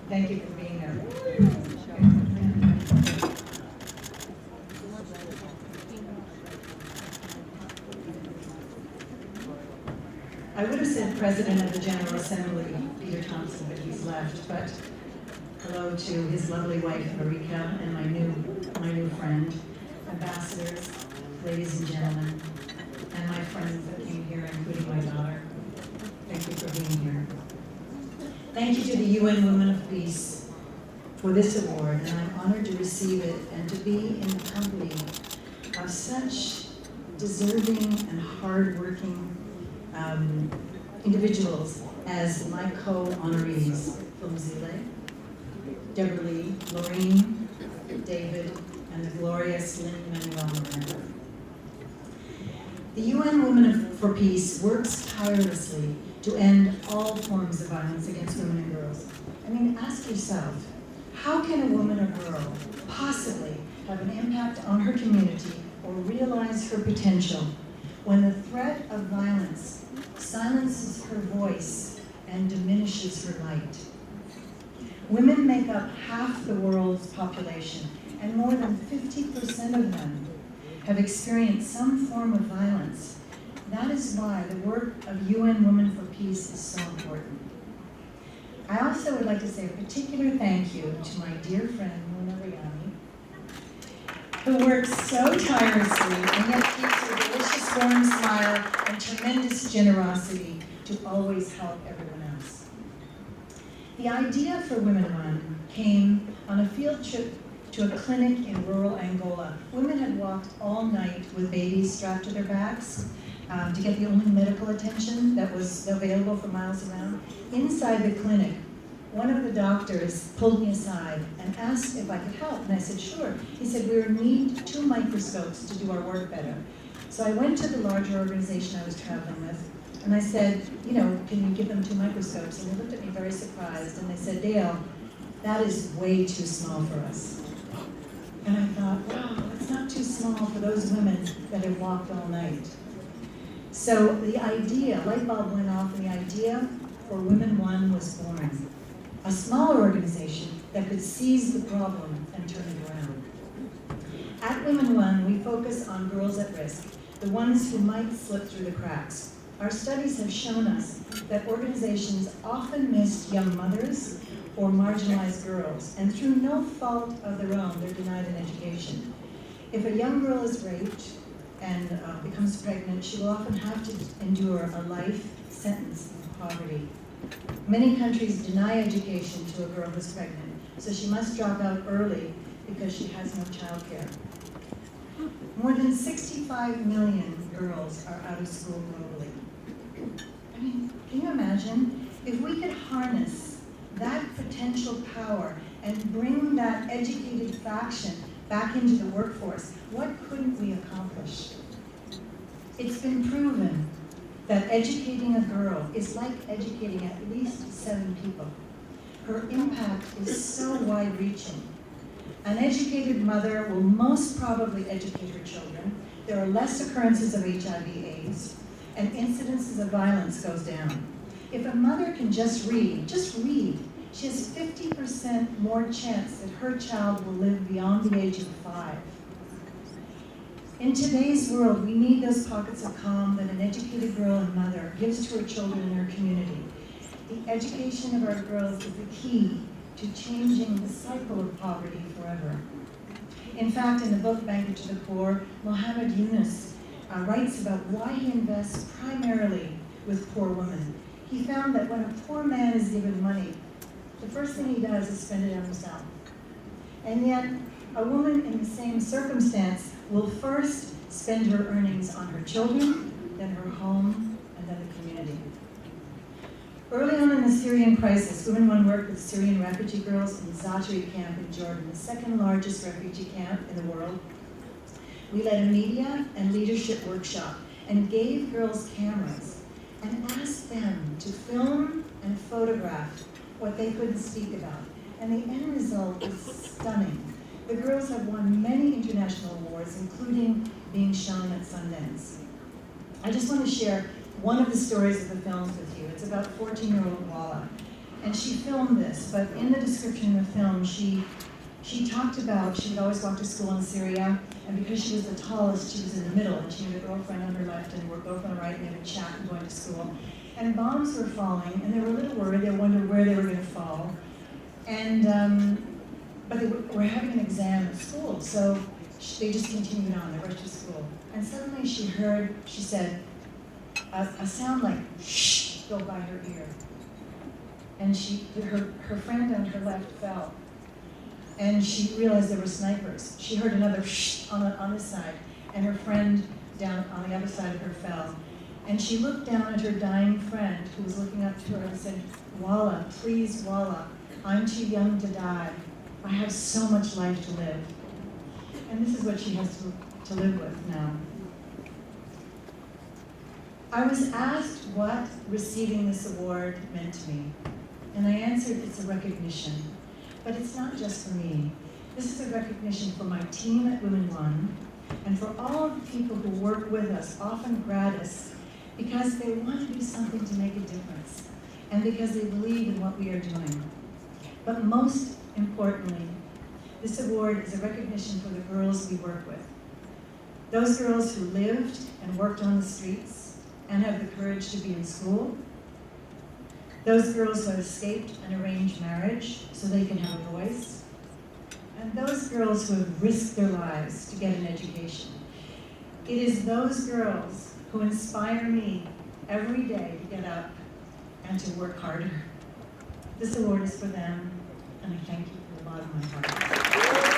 Thank you for being there. I would have said President of the General Assembly, Peter Thompson, but he's left. But hello to his lovely wife, Marika, and my new friend, ambassadors, ladies and gentlemen, and my friends that came here, including my daughter. Thank you for being here. Thank you to the UN Women of Peace for this award, and I'm honored to receive it and to be in the company of such deserving and hardworking individuals as my co-honorees, Phumzile, Deborra-Lee, Lorraine, David, and the glorious Lin-Manuel. The UN Women for Peace works tirelessly to end all forms of violence against women and girls. I mean, ask yourself, how can a woman or girl possibly have an impact on her community or realize her potential when the threat of violence silences her voice and diminishes her light? Women make up half the world's population, and more than 50% of them have experienced some form of violence. That is why the work of UN Women for Peace is so important. I also would like to say a particular thank you to my dear friend, Mona Riani, who works so tirelessly and yet keeps her delicious warm smile and tremendous generosity to always help everyone else. The idea for WomanOne came on a field trip to a clinic in rural Angola. Women had walked all night with babies strapped to their backs to get the only medical attention that was available for miles around. Inside the clinic, one of the doctors pulled me aside and asked if I could help, and I said, sure. He said, we need 2 microscopes to do our work better. So I went to the larger organization I was traveling with, and I said, can you give them 2 microscopes? And they looked at me very surprised, and they said, Dayle, that is way too small for us. And I thought, wow, that's not too small for those women that have walked all night. So the idea, light bulb went off, and the idea for WomanOne was born. A smaller organization that could seize the problem and turn it around. At WomanOne, we focus on girls at risk, the ones who might slip through the cracks. Our studies have shown us that organizations often miss young mothers or marginalized girls, and through no fault of their own, they're denied an education. If a young girl is raped and becomes pregnant, she will often have to endure a life sentence of poverty. Many countries deny education to a girl who's pregnant, so she must drop out early because she has no child care. More than 65 million girls are out of school globally. I mean, can you imagine? If we could harness that potential power and bring that educated faction back into the workforce, what couldn't we accomplish? It's been proven that educating a girl is like educating at least 7 people. Her impact is so wide-reaching. An educated mother will most probably educate her children. There are less occurrences of HIV/AIDS, and incidences of violence goes down. If a mother can just read, she has 50% more chance that her child will live beyond the age of 5. In today's world, we need those pockets of calm that an educated girl and mother gives to her children in her community. The education of our girls is the key to changing the cycle of poverty forever. In fact, in the book Banquet to the Poor, Mohammed Yunus writes about why he invests primarily with poor women. He found that when a poor man is given money, the first thing he does is spend it on himself. And yet, a woman in the same circumstance will first spend her earnings on her children, then her home, and then the community. Early on in the Syrian crisis, WomanOne worked with Syrian refugee girls in Zaatari camp in Jordan, the 2nd largest refugee camp in the world. We led a media and leadership workshop and gave girls cameras and asked them to film and photograph what they couldn't speak about. And the end result is stunning. The girls have won many international awards, including being shown at Sundance. I just want to share one of the stories of the films with you. It's about 14-year-old Walla. And And she filmed this, but in the description of the film, she talked about, she would always walk to school in Syria, and because she was the tallest, she was in the middle, and she had a girlfriend on her left and a girlfriend on the right, and they would chat and going to school. And bombs were falling, and they were a little worried, they wondered where they were going to fall. And, but they were having an exam at school, so they just continued on, they rushed to school. And suddenly she heard, she said, a sound like shh go by her ear. And her friend on her left fell. And she realized there were snipers. She heard another shh on this side, and her friend down on the other side of her fell. And she looked down at her dying friend, who was looking up to her, and said, "Wallah, please, Wallah, I'm too young to die. I have so much life to live." And this is what she has to live with now. I was asked what receiving this award meant to me, and I answered, it's a recognition. But it's not just for me. This is a recognition for my team at WomanOne, and for all the people who work with us, often gratis, because they want to do something to make a difference, and because they believe in what we are doing. But most importantly, this award is a recognition for the girls we work with. Those girls who lived and worked on the streets and have the courage to be in school. Those girls who have escaped an arranged marriage so they can have a voice. And those girls who have risked their lives to get an education. It is those girls who inspire me every day to get up and to work harder. This award is for them, and I thank you from the bottom of my heart.